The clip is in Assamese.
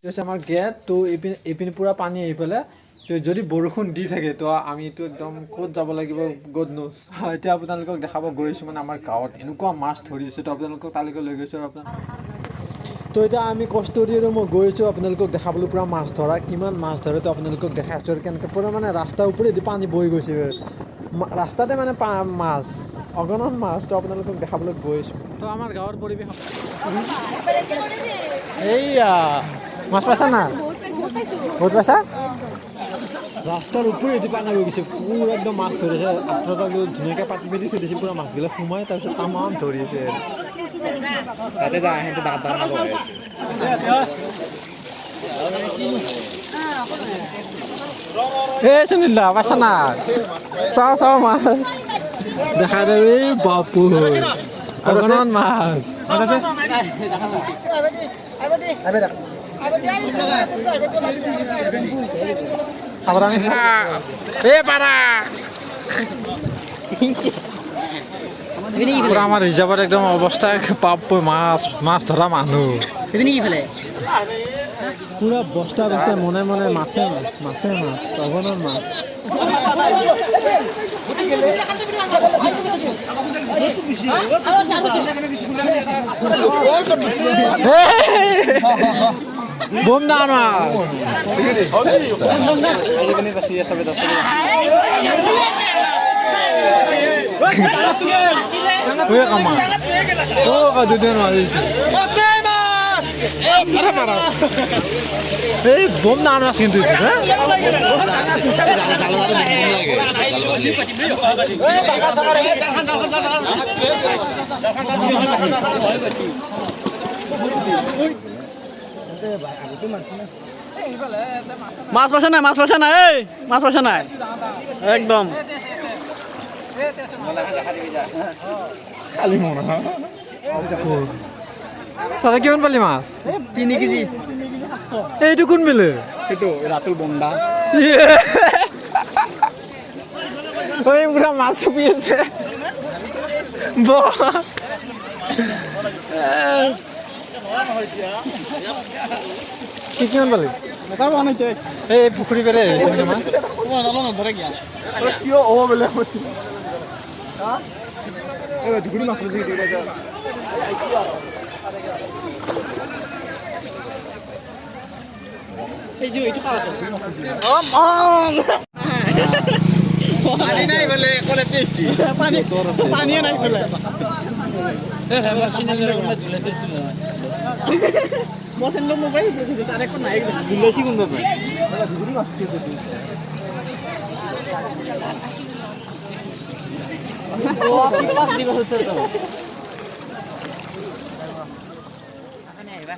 আমাৰ গেট তো এইপিনে পুৰা পানী আহি পেলাই তো যদি বৰষুণ দি থাকে তো আমিতো একদম ক'ত যাব লাগিব গড নোজ এতিয়া আপোনালোকক দেখাব গৈছোঁ মানে আমাৰ গাঁৱত এনেকুৱা মাছ ধৰিছে তো আপোনালোকক তালৈকে লৈ গৈছোঁ আৰু তো এতিয়া আমি কষ্টৰি আৰু মই গৈছোঁ আপোনালোকক দেখাবলৈ পুৰা মাছ ধৰা কিমান মাছ ধৰে তো আপোনালোকক দেখাইছোঁ আৰু কেনেকৈ পুৰা মানে ৰাস্তাৰ ওপৰেদি পানী বৈ গৈছে ৰাস্তাতে মানে মাছ অগণন মাছ তো আপোনালোকক দেখাবলৈ গৈছোঁ তো আমাৰ গাঁৱৰ পৰিৱেশ এইয়া মাছ পাইছা না বহুত পাইছা ৰাস্তাৰ ওপৰেদি পানী হৈ গৈছে পুৰা একদম মাছ ধৰিছে ৰাস্তাটো ধুনীয়াকৈ পাতি পাতি থৈ দিছে পুৰা মাছবিলাক সোমাই তাৰপিছত তামাম ধৰি আছে তাতে যায় সিহঁতে দাঁত দাঁত লগাই আছে এই সুনীলা পাইছা না চাওঁ চাওঁ মাছ দেখা দেই এই বাপু অগণন মাছ আমাৰ ৰিজাৰ্ভত একদম অৱস্থা পাপ মাছ মাছ ধৰা মানুহ পুৰা বস্তা বস্তা মনে মনে মাছে মাছ অগণন মাছ বম ডাঙৰ মাছ এই বম ডাঙৰ মাছ কিন্তু মাছ পাইছা নাই এই মাছ পাইছা নাই একদম খালি মন তাতে কিমান পালি মাছ 3 কেজি এইটো কোন মিলে সেইটো ৰাতুল বন্দা ওই পুৰা মাছ চুপি আছে কি কিমান পালি এই পুখুৰী পেৰে মাছ নধৰে কিয় কিয় হ'ব বোলে ধুগুৰি মাছ এইটো পানী নাই বোলে কলে পেছি পানীয়ে নাই বোলে মছেন লোক মোবাইল তার একটা নাই দিলেছি কোন ভাবে ধুগুরি মাছ খেয়েছে ও কি মাছ দিবা হচ্ছে তো এখানে আইবা